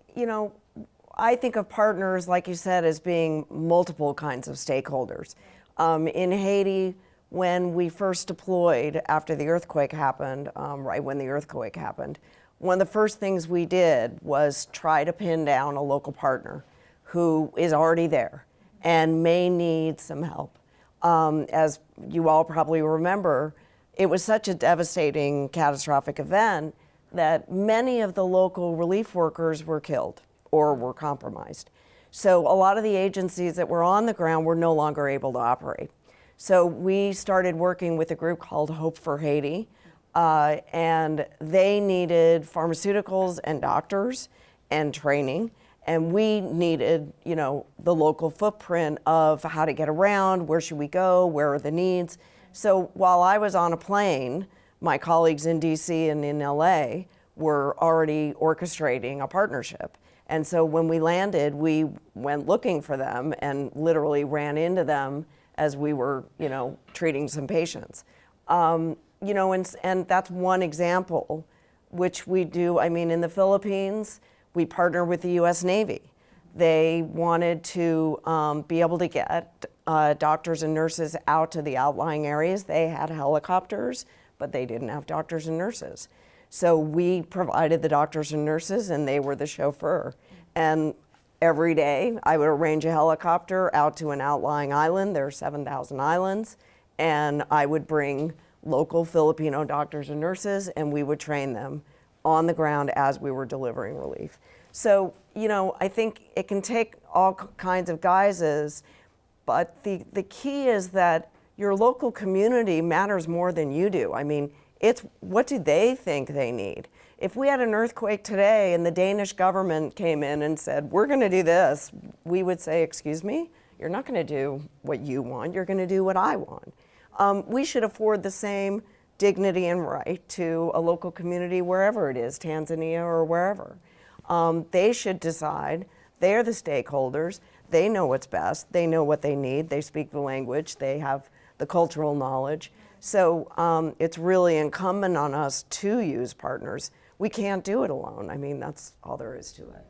I think of partners, like you said, as being multiple kinds of stakeholders. In Haiti, when we first deployed after the earthquake happened, right when the earthquake happened, one of the first things we did was try to pin down a local partner who is already there and may need some help. As you all probably remember, it was such a devastating, catastrophic event that many of the local relief workers were killed or were compromised. So a lot of the agencies that were on the ground were no longer able to operate. So we started working with a group called Hope for Haiti, and they needed pharmaceuticals and doctors and training, and we needed, the local footprint of how to get around, where should we go, where are the needs. So while I was on a plane, my colleagues in DC and in LA were already orchestrating a partnership. And so when we landed, we went looking for them and literally ran into them as we were, treating some patients. And that's one example, which we do. I mean, in the Philippines, we partner with the US Navy. They wanted to be able to get doctors and nurses out to the outlying areas. They had helicopters, but they didn't have doctors and nurses. So we provided the doctors and nurses, and they were the chauffeur. And every day, I would arrange a helicopter out to an outlying island. There are 7,000 islands. And I would bring local Filipino doctors and nurses, and we would train them on the ground as we were delivering relief. So, I think it can take all kinds of guises, but the key is that your local community matters more than you do. I mean, it's what do they think they need? If we had an earthquake today and the Danish government came in and said, we're going to do this, we would say, excuse me, you're not going to do what you want, you're going to do what I want. We should afford the same dignity and right to a local community wherever it is, Tanzania or wherever. They should decide, they're the stakeholders, they know what's best, they know what they need, they speak the language, they have the cultural knowledge. So it's really incumbent on us to use partners. We can't do it alone. I mean, that's all there is to it.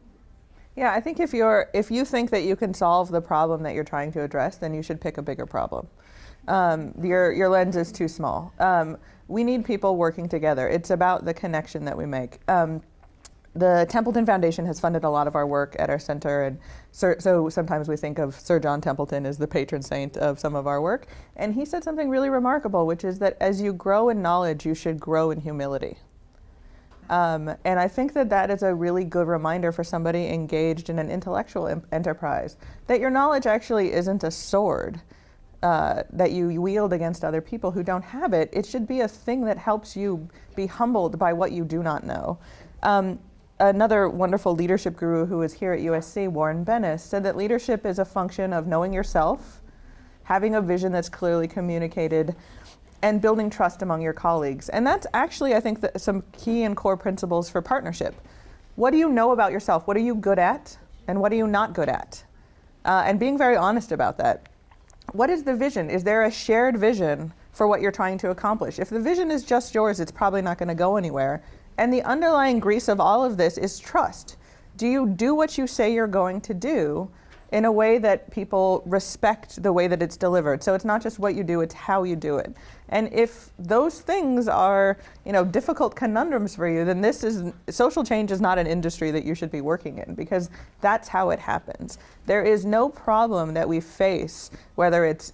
Yeah, I think if you think that you can solve the problem that you're trying to address, then you should pick a bigger problem. Your lens is too small. We need people working together. It's about the connection that we make. The Templeton Foundation has funded a lot of our work at our center, and so sometimes we think of Sir John Templeton as the patron saint of some of our work. And he said something really remarkable, which is that as you grow in knowledge, you should grow in humility. And I think that is a really good reminder for somebody engaged in an intellectual enterprise, that your knowledge actually isn't a sword that you wield against other people who don't have it. It should be a thing that helps you be humbled by what you do not know. Another wonderful leadership guru who is here at USC, Warren Bennis, said that leadership is a function of knowing yourself, having a vision that's clearly communicated, and building trust among your colleagues. And that's actually, I think, some key and core principles for partnership. What do you know about yourself? What are you good at? And what are you not good at? And being very honest about that. What is the vision? Is there a shared vision for what you're trying to accomplish? If the vision is just yours, it's probably not going to go anywhere. And the underlying grease of all of this is trust. Do you do what you say you're going to do in a way that people respect the way that it's delivered? So it's not just what you do, it's how you do it. And if those things are, difficult conundrums for you, then social change is not an industry that you should be working in, because that's how it happens. There is no problem that we face, whether it's,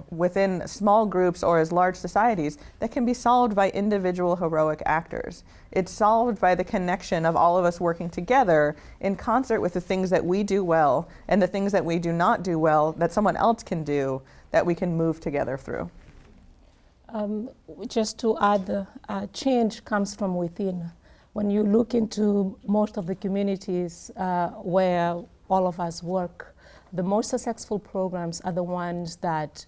within small groups or as large societies, that can be solved by individual heroic actors. It's solved by the connection of all of us working together in concert with the things that we do well and the things that we do not do well that someone else can do, that we can move together through. Just to add, change comes from within. When you look into most of the communities where all of us work, the most successful programs are the ones that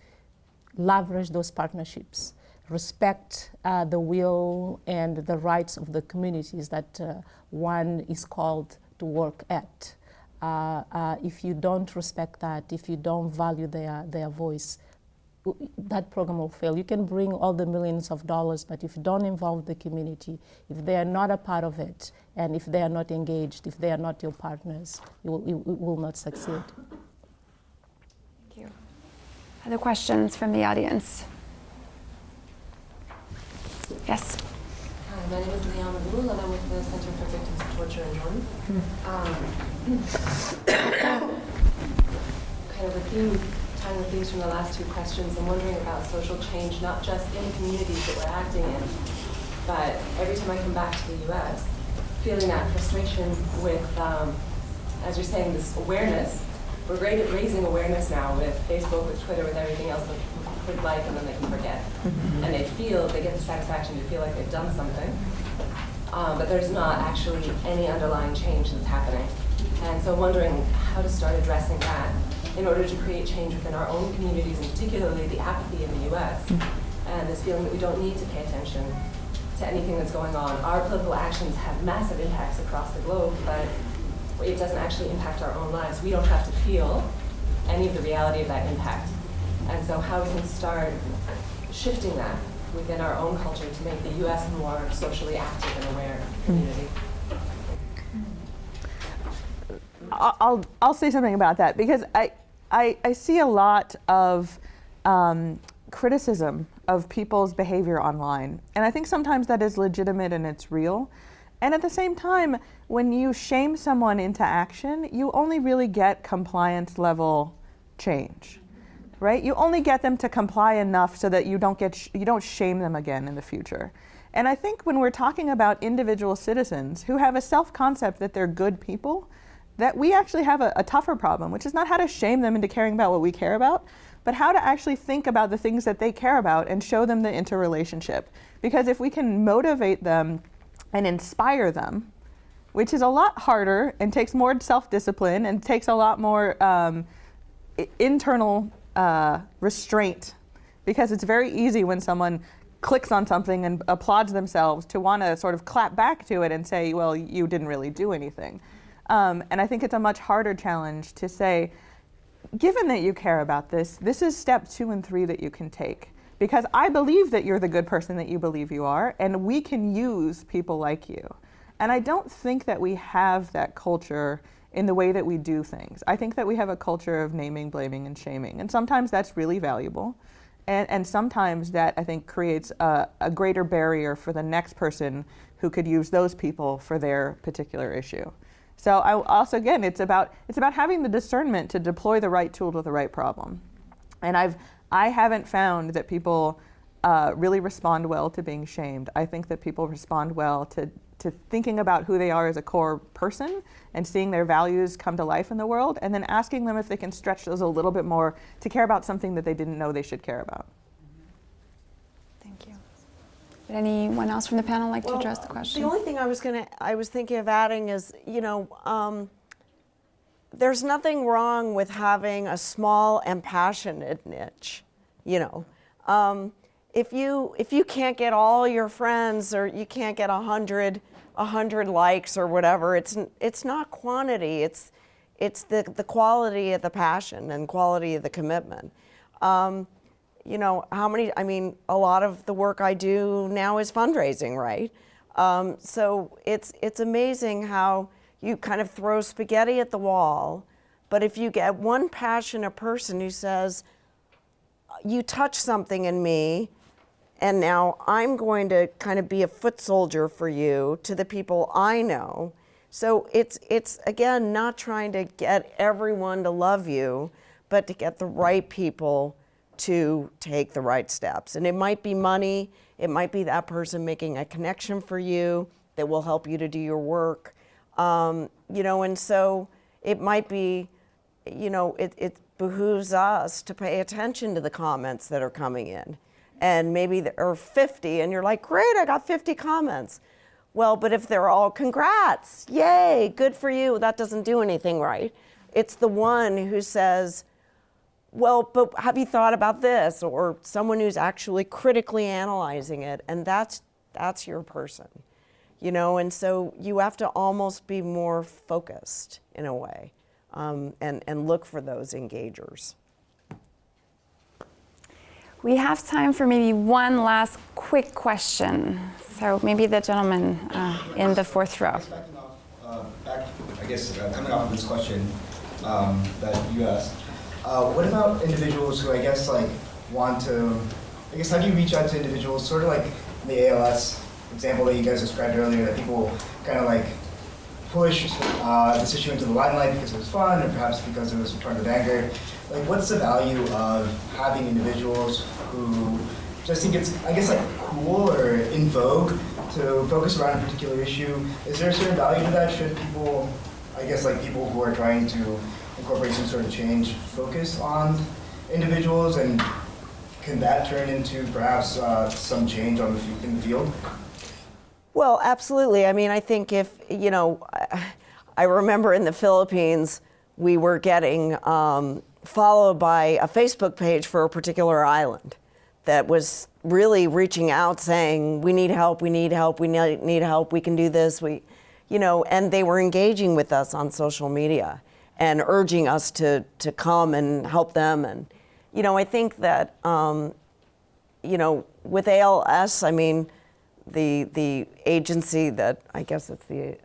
leverage those partnerships. respect the will and the rights of the communities that one is called to work at. If you don't respect that, if you don't value their voice, that program will fail. You can bring all the millions of dollars, but if you don't involve the community, if they are not a part of it, and if they are not engaged, if they are not your partners, you will not succeed. Thank you. Other questions from the audience? Yes. Hi, my name is Liana Lul, and I'm with the Center for Victims of Torture in Jordan. Kind of a theme, tying the themes from the last two questions, I'm wondering about social change, not just in the communities that we're acting in, but every time I come back to the US, feeling that frustration with, as you're saying, this awareness. We're great at raising awareness now with Facebook, with Twitter, with everything else that people could like and then they can forget. And they get the satisfaction to feel like they've done something. But there's not actually any underlying change that's happening. And so wondering how to start addressing that in order to create change within our own communities, and particularly the apathy in the US, and this feeling that we don't need to pay attention to anything that's going on. Our political actions have massive impacts across the globe, but it doesn't actually impact our own lives. We don't have to feel any of the reality of that impact. And so how we can start shifting that within our own culture to make the US a more socially active and aware community. I'll say something about that, because I see a lot of criticism of people's behavior online. And I think sometimes that is legitimate and it's real. And at the same time, when you shame someone into action, you only really get compliance level change, right? You only get them to comply enough so that you don't shame them again in the future. And I think when we're talking about individual citizens who have a self-concept that they're good people, that we actually have a tougher problem, which is not how to shame them into caring about what we care about, but how to actually think about the things that they care about and show them the interrelationship. Because if we can motivate them and inspire them, which is a lot harder and takes more self-discipline and takes a lot more internal restraint, because it's very easy when someone clicks on something and applauds themselves to want to sort of clap back to it and say, well, you didn't really do anything. And I think it's a much harder challenge to say, given that you care about this, this is step 2 and 3 that you can take. Because I believe that you're the good person that you believe you are, and we can use people like you. And I don't think that we have that culture in the way that we do things. I think that we have a culture of naming, blaming, and shaming. And sometimes that's really valuable. And sometimes that, I think, creates a greater barrier for the next person who could use those people for their particular issue. So I also, again, it's about having the discernment to deploy the right tool to the right problem. And I haven't found that people really respond well to being shamed. I think that people respond well to thinking about who they are as a core person and seeing their values come to life in the world, and then asking them if they can stretch those a little bit more to care about something that they didn't know they should care about. Thank you. Would anyone else from the panel like to address the question? The only thing I was thinking of adding is, there's nothing wrong with having a small and passionate niche. If you can't get all your friends, or you can't get 100 likes or whatever, it's not quantity. It's the quality of the passion and quality of the commitment. A lot of the work I do now is fundraising, right? So it's amazing how you kind of throw spaghetti at the wall, but if you get one passionate person who says, you touch something in me, and now I'm going to kind of be a foot soldier for you to the people I know. So it's again, not trying to get everyone to love you, but to get the right people to take the right steps. And it might be money, it might be that person making a connection for you that will help you to do your work. And so it might be, it behooves us to pay attention to the comments that are coming in. And maybe there are 50, and you're like, great, I got 50 comments. Well, but if they're all congrats, yay, good for you, that doesn't do anything right. It's the one who says, well, but have you thought about this? Or someone who's actually critically analyzing it, and that's your person, you know? And so you have to almost be more focused in a way, and look for those engagers. We have time for maybe one last quick question. So maybe the gentleman in the fourth row. Coming off of this question that you asked, what about individuals who I guess like want to, I guess how do you reach out to individuals, sort of like the ALS example that you guys described earlier, that people kind of like push this issue into the limelight because it was fun, or perhaps because it was part of anger. Like, what's the value of having individuals who just think it's, I guess, like cool or in vogue to focus around a particular issue? Is there a certain value to that? Should people, I guess, like people who are trying to incorporate some sort of change, focus on individuals, and can that turn into perhaps some change on in the field? Well, absolutely. I mean, I think if, you know, I remember in the Philippines, we were getting followed by a Facebook page for a particular island that was really reaching out saying, we need help, we need help, we need help, we can do this, and they were engaging with us on social media and urging us to come and help them. And, I think that, with ALS, I mean, the agency that, I guess it's the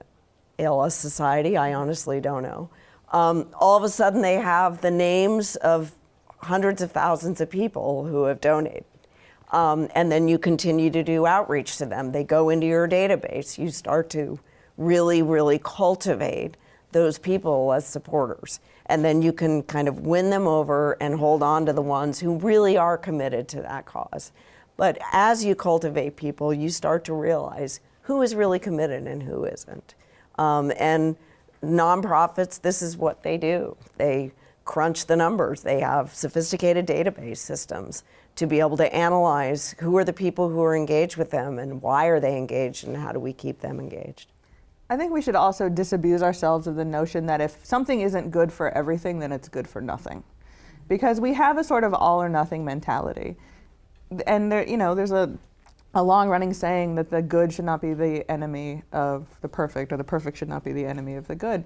ALS Society, I honestly don't know. All of a sudden they have the names of hundreds of thousands of people who have donated. And then you continue to do outreach to them. They go into your database. You start to really, really cultivate those people as supporters. And then you can kind of win them over and hold on to the ones who really are committed to that cause. But as you cultivate people, you start to realize who is really committed and who isn't. And nonprofits, this is what they do. They crunch the numbers. They have sophisticated database systems to be able to analyze who are the people who are engaged with them and why are they engaged and how do we keep them engaged. I think we should also disabuse ourselves of the notion that if something isn't good for everything, then it's good for nothing. Because we have a sort of all or nothing mentality. And there's a long-running saying that the good should not be the enemy of the perfect, or the perfect should not be the enemy of the good.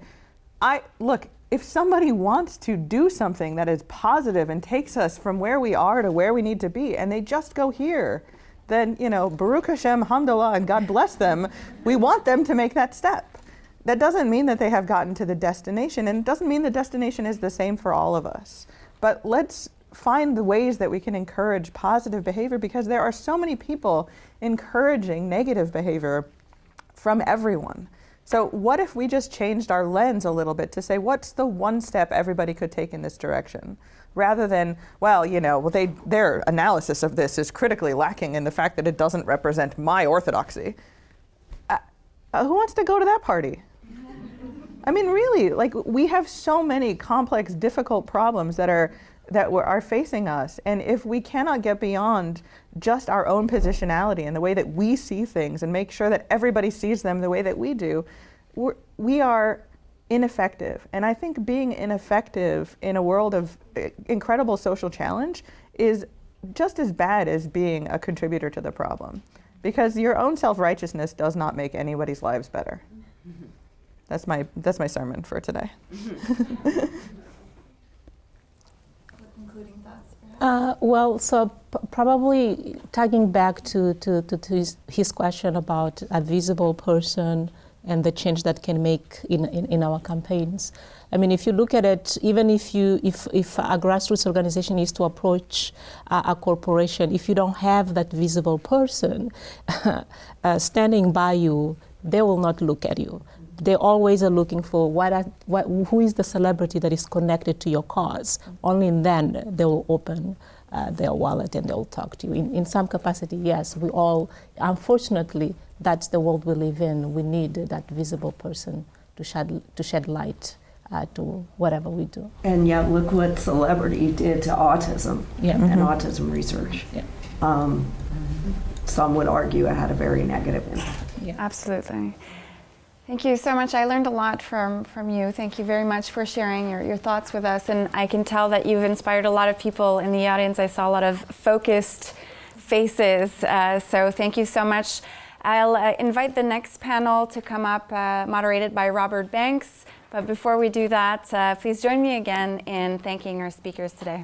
Look, if somebody wants to do something that is positive and takes us from where we are to where we need to be, and they just go here, then, Baruch Hashem, Hamdulillah, and God bless them, we want them to make that step. That doesn't mean that they have gotten to the destination, and it doesn't mean the destination is the same for all of us. But let's find the ways that we can encourage positive behavior, because there are so many people encouraging negative behavior from everyone. So what if we just changed our lens a little bit to say, what's the one step everybody could take in this direction? Rather than, their analysis of this is critically lacking in the fact that it doesn't represent my orthodoxy. Who wants to go to that party? I mean, really, we have so many complex, difficult problems that are facing us. And if we cannot get beyond just our own positionality and the way that we see things and make sure that everybody sees them the way that we do, we are ineffective. And I think being ineffective in a world of incredible social challenge is just as bad as being a contributor to the problem. Because your own self-righteousness does not make anybody's lives better. That's my sermon for today. Probably tagging back to his question about a visible person and the change that can make in our campaigns. I mean, if you look at it, even if a grassroots organization is to approach a corporation, if you don't have that visible person standing by you, they will not look at you. They always are looking for who is the celebrity that is connected to your cause. Only then they will open their wallet and they'll talk to you. In some capacity, yes, we all, unfortunately, that's the world we live in. We need that visible person to shed light to whatever we do. And yet, look what celebrity did to autism and autism research. Yeah. Some would argue it had a very negative impact. Yeah. Absolutely. Thank you so much. I learned a lot from you. Thank you very much for sharing your thoughts with us. And I can tell that you've inspired a lot of people in the audience. I saw a lot of focused faces. So thank you so much. I'll invite the next panel to come up, moderated by Robert Banks. But before we do that, please join me again in thanking our speakers today.